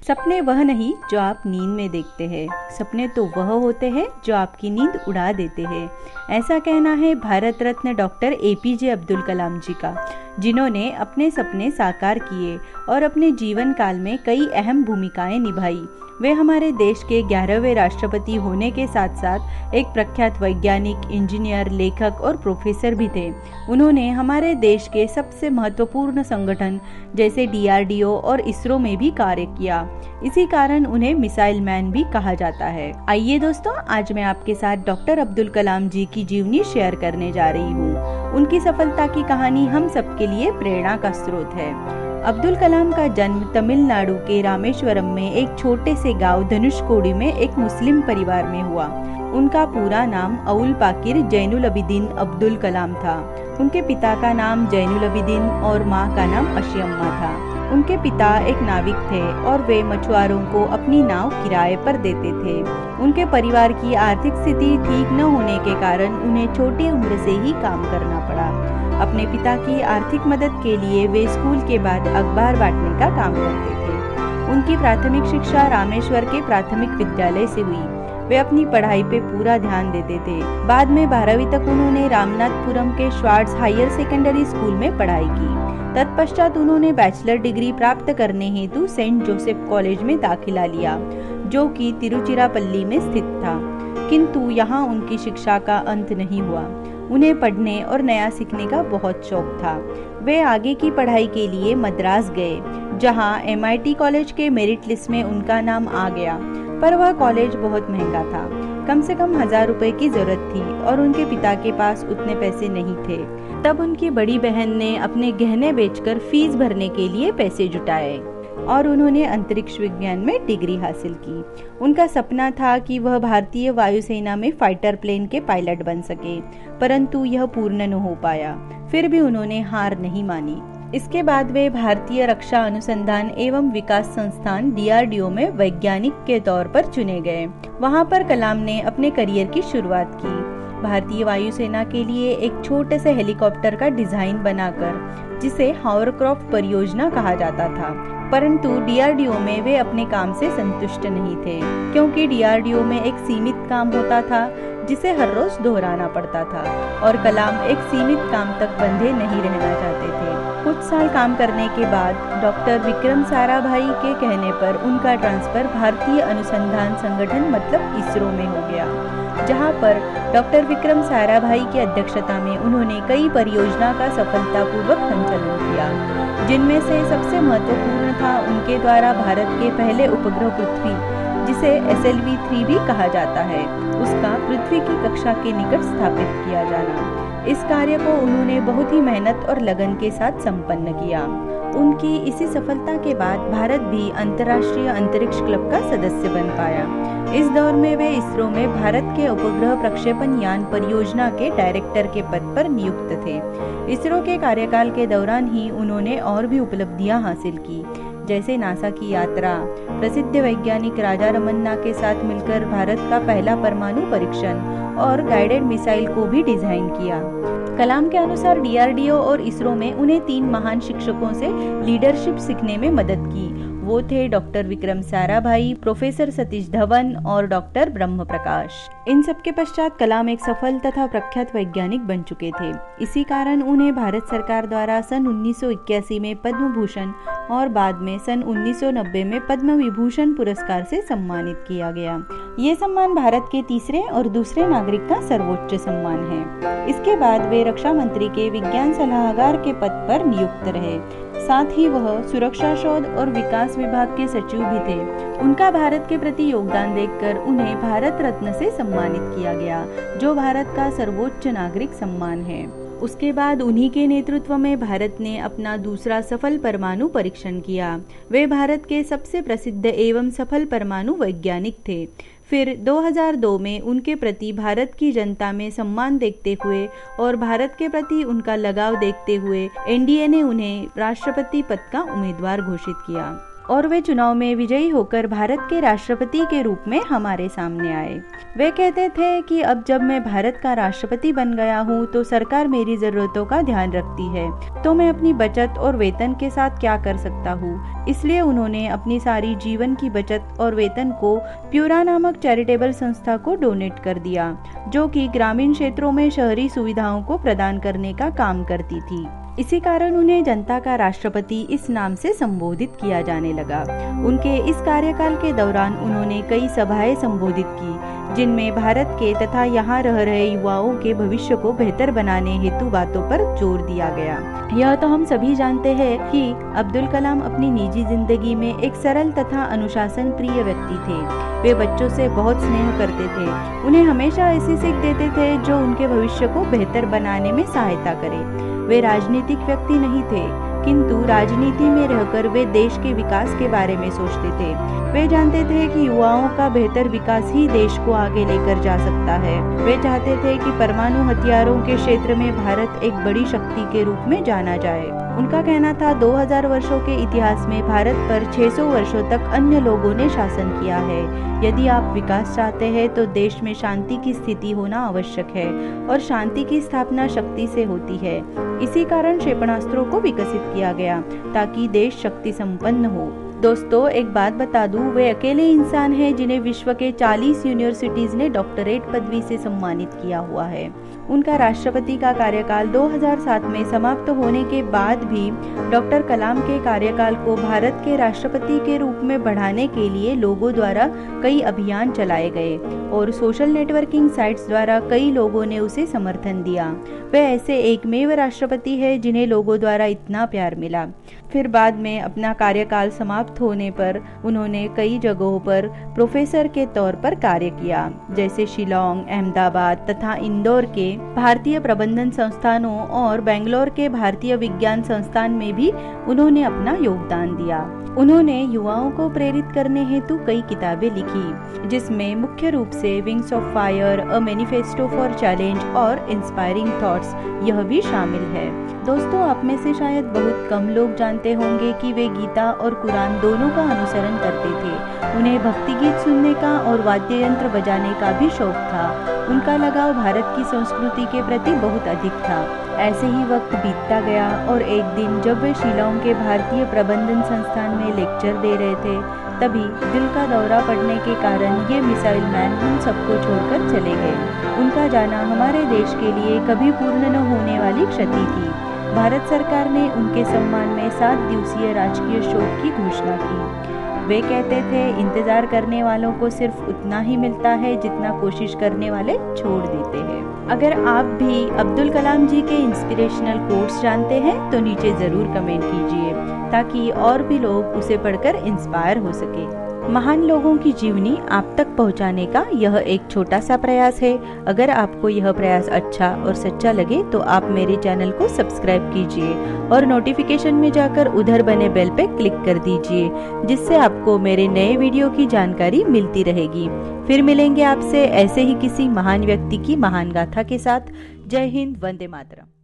सपने वह नहीं जो आप नींद में देखते हैं, सपने तो वह होते हैं जो आपकी नींद उड़ा देते हैं। ऐसा कहना है भारत रत्न डॉक्टर APJ अब्दुल कलाम जी का, जिन्होंने अपने सपने साकार किए और अपने जीवन काल में कई अहम भूमिकाएं निभाई। वे हमारे देश के 11वें राष्ट्रपति होने के साथ साथ एक प्रख्यात वैज्ञानिक, इंजीनियर, लेखक और प्रोफेसर भी थे। उन्होंने हमारे देश के सबसे महत्वपूर्ण संगठन जैसे DRDO और ISRO में भी कार्य किया। इसी कारण उन्हें मिसाइल मैन भी कहा जाता है। आइए दोस्तों, आज मैं आपके साथ डॉक्टर अब्दुल कलाम जी की जीवनी शेयर करने जा रही हूँ। उनकी सफलता की कहानी हम सबके लिए प्रेरणा का स्रोत है। अब्दुल कलाम का जन्म तमिलनाडु के रामेश्वरम में एक छोटे से गांव धनुषकोडी में एक मुस्लिम परिवार में हुआ। उनका पूरा नाम अउल पाकिर जैनुल अबिदीन अब्दुल कलाम था। उनके पिता का नाम जैनुल अबिदीन और माँ का नाम अशियम्मा था। उनके पिता एक नाविक थे और वे मछुआरों को अपनी नाव किराए पर देते थे। उनके परिवार की आर्थिक स्थिति ठीक न होने के कारण उन्हें छोटी उम्र से ही काम करना पड़ा। अपने पिता की आर्थिक मदद के लिए वे स्कूल के बाद अखबार बांटने का काम करते थे। उनकी प्राथमिक शिक्षा रामेश्वर के प्राथमिक विद्यालय से हुई। वे अपनी पढ़ाई पे पूरा ध्यान देते थे। बाद में 12वीं तक उन्होंने रामनाथपुरम के श्वार्ट्ज हायर सेकेंडरी स्कूल में पढ़ाई की। तत्पश्चात उन्होंने बैचलर डिग्री प्राप्त करने हेतु सेंट जोसेफ कॉलेज में दाखिला लिया, जो कि तिरुचिरापल्ली में स्थित था। किंतु यहाँ उनकी शिक्षा का अंत नहीं हुआ। उन्हें पढ़ने और नया सीखने का बहुत शौक था। वे आगे की पढ़ाई के लिए मद्रास गए, जहाँ MIT कॉलेज के मेरिट लिस्ट में उनका नाम आ गया, पर वह कॉलेज बहुत महंगा था। कम से कम 1000 रुपए की जरूरत थी और उनके पिता के पास उतने पैसे नहीं थे। तब उनकी बड़ी बहन ने अपने गहने बेचकर फीस भरने के लिए पैसे जुटाए और उन्होंने अंतरिक्ष विज्ञान में डिग्री हासिल की। उनका सपना था कि वह भारतीय वायुसेना में फाइटर प्लेन के पायलट बन सके, परंतु यह पूर्ण न हो पाया। फिर भी उन्होंने हार नहीं मानी। इसके बाद वे भारतीय रक्षा अनुसंधान एवं विकास संस्थान DRDO में वैज्ञानिक के तौर पर चुने गए। वहां पर कलाम ने अपने करियर की शुरुआत की। भारतीय वायुसेना के लिए एक छोटे से हेलीकॉप्टर का डिजाइन बनाकर, जिसे हॉवरक्राफ्ट परियोजना कहा जाता था, परंतु DRDO में वे अपने काम से संतुष्ट नहीं थे, क्योंकि DRDO में एक सीमित काम होता था जिसे हर रोज दोहराना पड़ता था और कलाम एक सीमित काम तक बंधे नहीं रहना चाहते थे। कुछ साल काम करने के बाद डॉक्टर विक्रम साराभाई के कहने पर उनका ट्रांसफर भारतीय अनुसंधान संगठन मतलब ISRO में हो गया, जहां पर डॉक्टर विक्रम साराभाई की अध्यक्षता में उन्होंने कई परियोजना का सफलतापूर्वक संचालन किया, जिनमें से सबसे महत्वपूर्ण था उनके द्वारा भारत के पहले उपग्रह पृथ्वी, जिसे SLV-3 भी कहा जाता है, उसका पृथ्वी की कक्षा के निकट स्थापित किया जाना। इस कार्य को उन्होंने बहुत ही मेहनत और लगन के साथ संपन्न किया। उनकी इसी सफलता के बाद भारत भी अंतर्राष्ट्रीय अंतरिक्ष क्लब का सदस्य बन पाया। इस दौर में वे ISRO में भारत के उपग्रह प्रक्षेपण यान परियोजना के डायरेक्टर के पद पर नियुक्त थे। ISRO के कार्यकाल के दौरान ही उन्होंने और भी उपलब्धियां हासिल की, जैसे नासा की यात्रा, प्रसिद्ध वैज्ञानिक राजा रमन्ना के साथ मिलकर भारत का पहला परमाणु परीक्षण और गाइडेड मिसाइल को भी डिजाइन किया। कलाम के अनुसार DRDO और ISRO में उन्हें 3 महान शिक्षकों से लीडरशिप सीखने में मदद की। वो थे डॉक्टर विक्रम साराभाई, प्रोफेसर सतीश धवन और डॉक्टर ब्रह्म प्रकाश। इन सब के पश्चात कलाम एक सफल तथा प्रख्यात वैज्ञानिक बन चुके थे। इसी कारण उन्हें भारत सरकार द्वारा सन 1981 में पद्म भूषण और बाद में सन 1990 में पद्म विभूषण पुरस्कार से सम्मानित किया गया। ये सम्मान भारत के तीसरे और दूसरे नागरिक का सर्वोच्च सम्मान है। इसके बाद वे रक्षा मंत्री के विज्ञान सलाहकार के पद पर नियुक्त रहे। साथ ही वह सुरक्षा शोध और विकास विभाग के सचिव भी थे। उनका भारत के प्रति योगदान देखकर उन्हें भारत रत्न से सम्मानित किया गया, जो भारत का सर्वोच्च नागरिक सम्मान है। उसके बाद उन्हीं के नेतृत्व में भारत ने अपना दूसरा सफल परमाणु परीक्षण किया। वे भारत के सबसे प्रसिद्ध एवं सफल परमाणु वैज्ञानिक थे। फिर 2002 में उनके प्रति भारत की जनता में सम्मान देखते हुए और भारत के प्रति उनका लगाव देखते हुए NDA ने उन्हें राष्ट्रपति पद का उम्मीदवार घोषित किया। और वे चुनाव में विजयी होकर भारत के राष्ट्रपति के रूप में हमारे सामने आए। वे कहते थे कि अब जब मैं भारत का राष्ट्रपति बन गया हूँ तो सरकार मेरी जरूरतों का ध्यान रखती है, तो मैं अपनी बचत और वेतन के साथ क्या कर सकता हूँ। इसलिए उन्होंने अपनी सारी जीवन की बचत और वेतन को प्यूरा नामक चैरिटेबल संस्था को डोनेट कर दिया, जो कि ग्रामीण क्षेत्रों में शहरी सुविधाओं को प्रदान करने का काम करती थी। इसी कारण उन्हें जनता का राष्ट्रपति इस नाम से संबोधित किया जाने लगा। उनके इस कार्यकाल के दौरान उन्होंने कई सभाएं संबोधित की, जिनमें भारत के तथा यहाँ रह रहे युवाओं के भविष्य को बेहतर बनाने हेतु बातों पर जोर दिया गया। यह तो हम सभी जानते हैं कि अब्दुल कलाम अपनी निजी जिंदगी में एक सरल तथा अनुशासन प्रिय व्यक्ति थे। वे बच्चों से बहुत स्नेह करते थे, उन्हें हमेशा ऐसी सीख देते थे जो उनके भविष्य को बेहतर बनाने में सहायता करे। वे राजनीतिक व्यक्ति नहीं थे, किंतु राजनीति में रहकर वे देश के विकास के बारे में सोचते थे। वे जानते थे कि युवाओं का बेहतर विकास ही देश को आगे लेकर जा सकता है। वे चाहते थे कि परमाणु हथियारों के क्षेत्र में भारत एक बड़ी शक्ति के रूप में जाना जाए। उनका कहना था 2000 वर्षों के इतिहास में भारत पर 600 वर्षों तक अन्य लोगों ने शासन किया है। यदि आप विकास चाहते हैं तो देश में शांति की स्थिति होना आवश्यक है, और शांति की स्थापना शक्ति से होती है। इसी कारण क्षेपणास्त्रों को विकसित किया गया ताकि देश शक्ति संपन्न हो। दोस्तों, एक बात बता दूं, वे अकेले इंसान हैं जिन्हें विश्व के 40 यूनिवर्सिटीज ने डॉक्टरेट पदवी से सम्मानित किया हुआ है। उनका राष्ट्रपति का कार्यकाल 2007 में समाप्त होने के बाद भी डॉक्टर कलाम के कार्यकाल को भारत के राष्ट्रपति के रूप में बढ़ाने के लिए लोगों द्वारा कई अभियान चलाए गए, और सोशल नेटवर्किंग साइट्स द्वारा कई लोगों ने उसे समर्थन दिया। वे ऐसे एकमेव राष्ट्रपति है जिन्हें लोगों द्वारा इतना प्यार मिला। फिर बाद में अपना कार्यकाल समाप्त होने पर उन्होंने कई जगहों पर प्रोफेसर के तौर पर कार्य किया, जैसे शिलोंग, अहमदाबाद तथा इंदौर के भारतीय प्रबंधन संस्थानों और बेंगलोर के भारतीय विज्ञान संस्थान में भी उन्होंने अपना योगदान दिया। उन्होंने युवाओं को प्रेरित करने हेतु कई किताबें लिखी, जिसमें मुख्य रूप से wings of fire, a manifesto for challenge और इंस्पायरिंग थॉट्स यह भी शामिल है। दोस्तों, आप में से शायद बहुत कम लोग जानते होंगे कि वे गीता और कुरान दोनों का अनुसरण करते थे। उन्हें भक्ति गीत सुनने का और वाद्य यंत्र बजाने का भी शौक था। उनका लगाव भारत की संस्कृति के प्रति बहुत अधिक था। ऐसे ही वक्त बीतता गया और एक दिन जब वे शिलोंग के भारतीय प्रबंधन संस्थान में लेक्चर दे रहे थे, तभी दिल का दौरा पड़ने के कारण ये मिसाइल मैन हम सबको छोड़कर चले गए। उनका जाना हमारे देश के लिए कभी पूर्ण न होने वाली क्षति थी। भारत सरकार ने उनके सम्मान में 7 दिवसीय राजकीय शोक की घोषणा की। वे कहते थे, इंतजार करने वालों को सिर्फ उतना ही मिलता है जितना कोशिश करने वाले छोड़ देते हैं। अगर आप भी अब्दुल कलाम जी के इंस्पिरेशनल कोट्स जानते हैं तो नीचे जरूर कमेंट कीजिए, ताकि और भी लोग उसे पढ़कर इंस्पायर हो सके। महान लोगों की जीवनी आप तक पहुंचाने का यह एक छोटा सा प्रयास है। अगर आपको यह प्रयास अच्छा और सच्चा लगे तो आप मेरे चैनल को सब्सक्राइब कीजिए और नोटिफिकेशन में जाकर उधर बने बेल पे क्लिक कर दीजिए, जिससे आपको मेरे नए वीडियो की जानकारी मिलती रहेगी। फिर मिलेंगे आपसे ऐसे ही किसी महान व्यक्ति की महान गाथा के साथ। जय हिंद, वंदे मातरम।